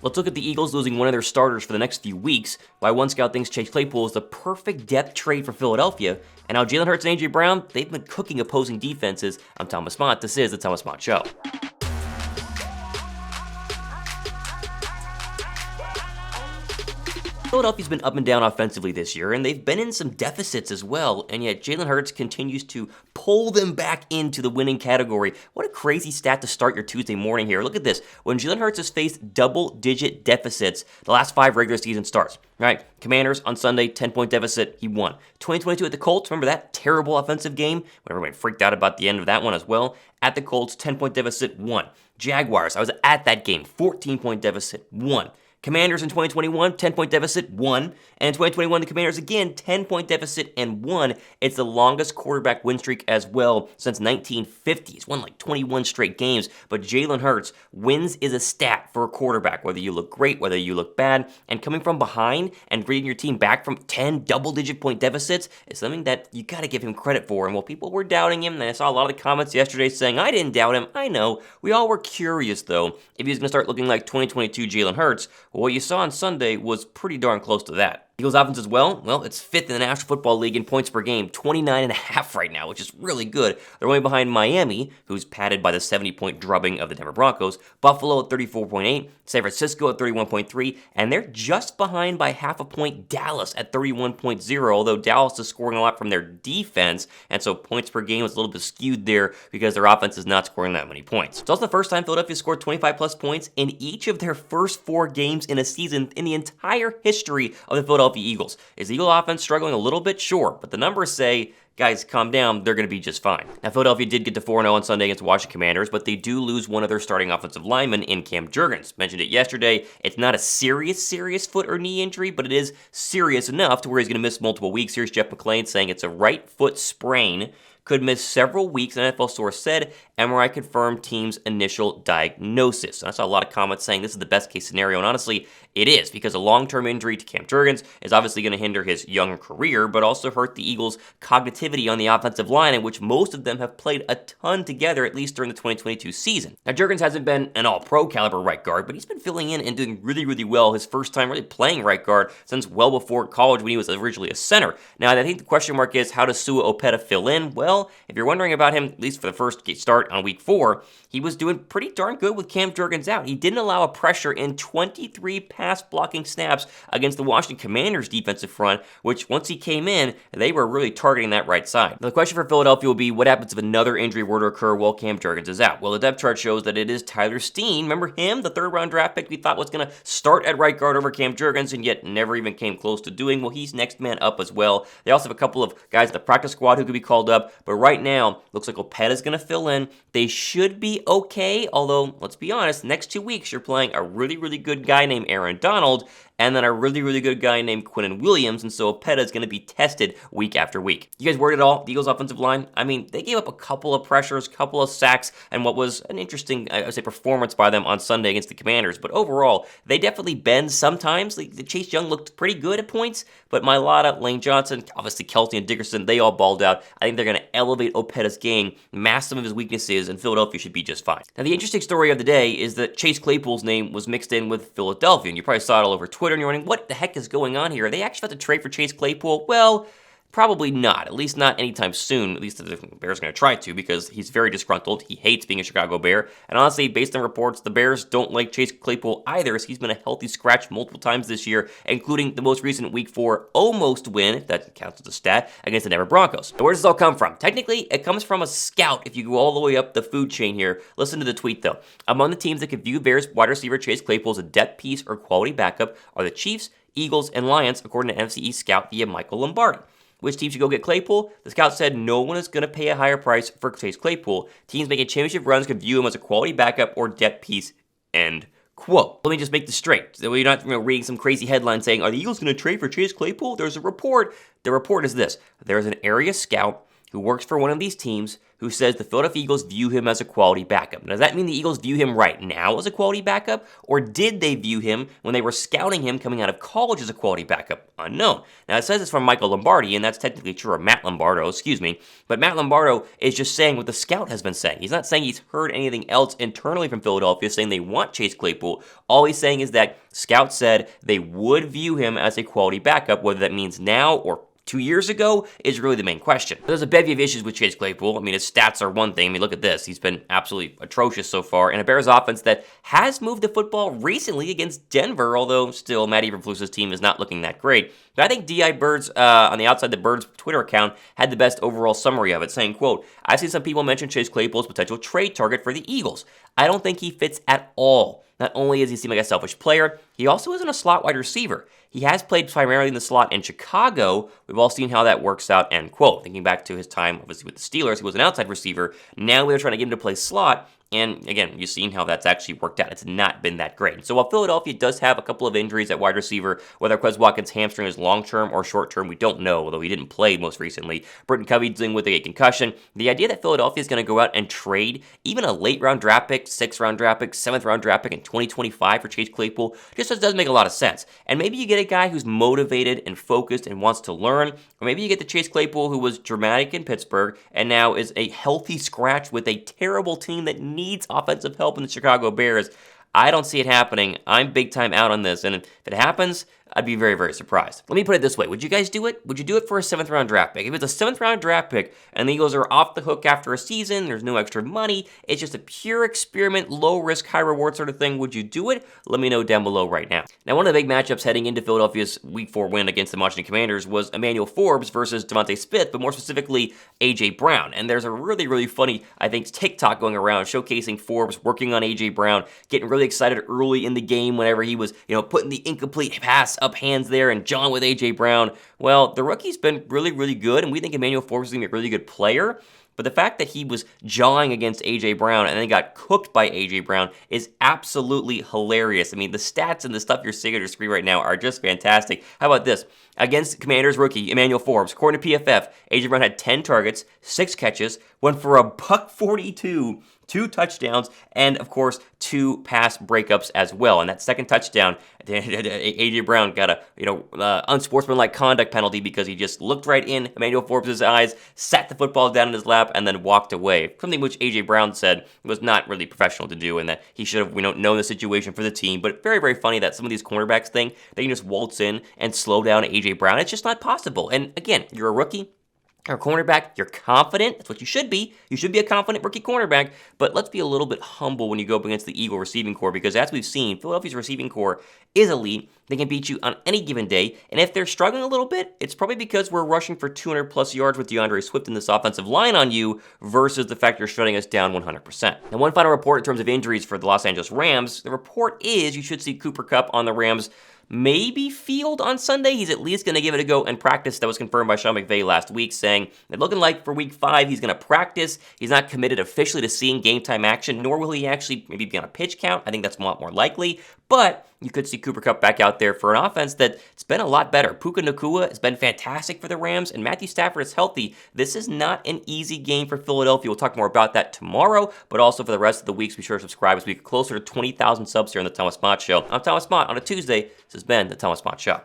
Let's look at the Eagles losing one of their starters for the next few weeks, why one scout thinks Chase Claypool is the perfect depth trade for Philadelphia, and how Jalen Hurts and A.J. Brown, they've been cooking opposing defenses. I'm Thomas Mott. This is the Thomas Mott Show. Philadelphia's been up and down offensively this year, and they've been in some deficits as well, and yet Jalen Hurts continues to pull them back into the winning category. What a crazy stat to start your Tuesday morning here. Look at this. When Jalen Hurts has faced double-digit deficits the last 5 regular season starts, right? Commanders on Sunday, 10-point deficit, he won. 2022 at the Colts, remember that terrible offensive game? When everybody freaked out about the end of that one as well. At the Colts, 10-point deficit, won. Jaguars, I was at that game, 14-point deficit, won. Commanders in 2021, 10-point deficit, won. And in 2021, the Commanders again, 10-point deficit and won. It's the longest quarterback win streak as well since 1950. He's won like 21 straight games. But Jalen Hurts, wins is a stat for a quarterback, whether you look great, whether you look bad. And coming from behind and bringing your team back from 10 double-digit point deficits is something that you got to give him credit for. And while people were doubting him, and I saw a lot of the comments yesterday saying, I didn't doubt him. I know. We all were curious, though, if he was going to start looking like 2022 Jalen Hurts. Well, what you saw on Sunday was pretty darn close to that. Eagles offense as well, it's 5th in the National Football League in points per game, 29.5 right now, which is really good. They're only behind Miami, who's padded by the 70-point drubbing of the Denver Broncos, Buffalo at 34.8, San Francisco at 31.3, and they're just behind by half a point Dallas at 31.0, although Dallas is scoring a lot from their defense, and so points per game is a little bit skewed there because their offense is not scoring that many points. It's also the first time Philadelphia scored 25-plus points in each of their first 4 games in a season in the entire history of the Philadelphia Eagles. Is the Eagle offense struggling a little bit? Sure, but the numbers say, guys, calm down, they're going to be just fine. Now, Philadelphia did get to 4-0 on Sunday against the Washington Commanders, but they do lose one of their starting offensive linemen in Cam Jurgens. Mentioned it yesterday, it's not a serious foot or knee injury, but it is serious enough to where he's going to miss multiple weeks. Here's Jeff McClain saying it's a right foot sprain. Could miss several weeks, an NFL source said. MRI confirmed team's initial diagnosis. And I saw a lot of comments saying this is the best case scenario, and honestly, it is, because a long-term injury to Cam Jurgens is obviously going to hinder his young career, but also hurt the Eagles' cognitivity on the offensive line, in which most of them have played a ton together, at least during the 2022 season. Now, Jurgens hasn't been an all-pro caliber right guard, but he's been filling in and doing really well his first time really playing right guard since well before college when he was originally a center. Now, I think the question mark is, how does Sua Opeta fill in? Well, if you're wondering about him, at least for the first start on week 4, he was doing pretty darn good with Cam Jurgens out. He didn't allow a pressure in 23 pass blocking snaps against the Washington Commanders defensive front, which once he came in, they were really targeting that right side. Now, the question for Philadelphia will be, what happens if another injury were to occur while Cam Jurgens is out? Well, the depth chart shows that it is Tyler Steen. Remember him, the 3rd round draft pick we thought was going to start at right guard over Cam Jurgens, and yet never even came close to doing. Well, he's next man up as well. They also have a couple of guys at the practice squad who could be called up, but right now, looks like Opeta's going to fill in. They should be okay, although, let's be honest, next 2 weeks you're playing a really good guy named Aaron Donald, and then a really good guy named Quinnen Williams, and so Opeta is going to be tested week after week. You guys worried at all? The Eagles' offensive line? I mean, they gave up a couple of pressures, couple of sacks, and what was an interesting, I would say, performance by them on Sunday against the Commanders, but overall, they definitely bend sometimes. The Chase Young looked pretty good at points, but Mailata, Lane Johnson, obviously Kelty and Dickerson, they all balled out. I think they're going to elevate Opeta's game, mask some of his weaknesses, and Philadelphia should be just fine. Now, the interesting story of the day is that Chase Claypool's name was mixed in with Philadelphia, and you probably saw it all over Twitter, and you're wondering, what the heck is going on here? Are they actually about to trade for Chase Claypool? Well, probably not, at least not anytime soon. At least the Bears are going to try to, because he's very disgruntled. He hates being a Chicago Bear. And honestly, based on reports, the Bears don't like Chase Claypool either, as he's been a healthy scratch multiple times this year, including the most recent Week 4 almost win, if that counts as a stat, against the Denver Broncos. Now, where does this all come from? Technically, it comes from a scout if you go all the way up the food chain here. Listen to the tweet, though. Among the teams that could view Bears wide receiver Chase Claypool as a depth piece or quality backup are the Chiefs, Eagles, and Lions, according to NFC East scout via Michael Lombardi. Which team should go get Claypool? The scout said no one is going to pay a higher price for Chase Claypool. Teams making championship runs could view him as a quality backup or depth piece. End quote. Let me just make this straight. So you're not reading some crazy headline saying, are the Eagles going to trade for Chase Claypool? There's a report. The report is this. There's an area scout who works for one of these teams who says the Philadelphia Eagles view him as a quality backup. Now, does that mean the Eagles view him right now as a quality backup, or did they view him when they were scouting him coming out of college as a quality backup? Unknown. Now, it says it's from Michael Lombardi, and that's technically true, or Matt Lombardo, excuse me, but Matt Lombardo is just saying what the scout has been saying. He's not saying he's heard anything else internally from Philadelphia saying they want Chase Claypool. All he's saying is that scouts said they would view him as a quality backup, whether that means now or 2 years ago is really the main question. There's a bevy of issues with Chase Claypool. I mean, his stats are one thing. I mean, look at this. He's been absolutely atrocious so far. And a Bears offense that has moved the football recently against Denver, although still Matt Eberflus's team is not looking that great. But I think D.I. Birds, on the outside the Birds Twitter account, had the best overall summary of it, saying, quote, "I've seen some people mention Chase Claypool's potential trade target for the Eagles. I don't think he fits at all. Not only does he seem like a selfish player, he also isn't a slot wide receiver. He has played primarily in the slot in Chicago. We've all seen how that works out," end quote. Thinking back to his time, obviously, with the Steelers, he was an outside receiver. Now they're trying to get him to play slot. And again, you've seen how that's actually worked out. It's not been that great. So while Philadelphia does have a couple of injuries at wide receiver, whether Quez Watkins' hamstring is long-term or short-term, we don't know, although he didn't play most recently. Britton Covey dealing with a concussion. The idea that Philadelphia is going to go out and trade even a late-round draft pick, 6th-round draft pick, 7th-round draft pick in 2025 for Chase Claypool just doesn't make a lot of sense. And maybe you get a guy who's motivated and focused and wants to learn, or maybe you get the Chase Claypool who was dramatic in Pittsburgh and now is a healthy scratch with a terrible team that needs offensive help in the Chicago Bears. I don't see it happening. I'm big time out on this, and if it happens, I'd be very, very surprised. Let me put it this way. Would you guys do it? Would you do it for a 7th-round draft pick? If it's a 7th-round draft pick and the Eagles are off the hook after a season, there's no extra money, it's just a pure experiment, low-risk, high-reward sort of thing, would you do it? Let me know down below right now. Now, one of the big matchups heading into Philadelphia's Week 4 win against the Washington Commanders was Emmanuel Forbes versus Devontae Smith, but more specifically, A.J. Brown. And there's a really, really funny, I think, TikTok going around showcasing Forbes working on A.J. Brown, getting really excited early in the game whenever he was, putting the incomplete pass up hands there and John with A.J. Brown. Well, the rookie's been really, really good, and we think Emmanuel Forbes is going to be a really good player. But the fact that he was jawing against A.J. Brown and then got cooked by A.J. Brown is absolutely hilarious. I mean, the stats and the stuff you're seeing on your screen right now are just fantastic. How about this? Against Commanders rookie Emmanuel Forbes, according to PFF, A.J. Brown had 10 targets, 6 catches, went for a $142, 2 touchdowns, and of course 2 pass breakups as well. And that second touchdown, A.J. Brown got a unsportsmanlike conduct penalty because he just looked right in Emmanuel Forbes' eyes, sat the football down in his lap, and then walked away. Something which A.J. Brown said was not really professional to do, and that he should have known the situation for the team. But very, very funny that some of these cornerbacks think they can just waltz in and slow down A.J. Brown. It's just not possible. And again, you're a rookie. Or cornerback, you're confident. That's what you should be. You should be a confident rookie cornerback. But let's be a little bit humble when you go up against the Eagle receiving corps, because as we've seen, Philadelphia's receiving corps is elite. They can beat you on any given day. And if they're struggling a little bit, it's probably because we're rushing for 200-plus yards with DeAndre Swift in this offensive line on you versus the fact you're shutting us down 100%. Now, one final report in terms of injuries for the Los Angeles Rams. The report is you should see Cooper Kupp on the Rams maybe field on Sunday. He's at least going to give it a go and practice. That was confirmed by Sean McVay last week, saying it's looking like for Week 5 he's going to practice. He's not committed officially to seeing game time action, nor will he actually maybe be on a pitch count. I think that's a lot more likely, but you could see Cooper Kupp back out there for an offense that's been a lot better. Puka Nacua has been fantastic for the Rams, and Matthew Stafford is healthy. This is not an easy game for Philadelphia. We'll talk more about that tomorrow, but also for the rest of the weeks, be sure to subscribe as we get closer to 20,000 subs here on The Thomas Mott Show. I'm Thomas Mott on a Tuesday. This has been The Thomas Mott Show.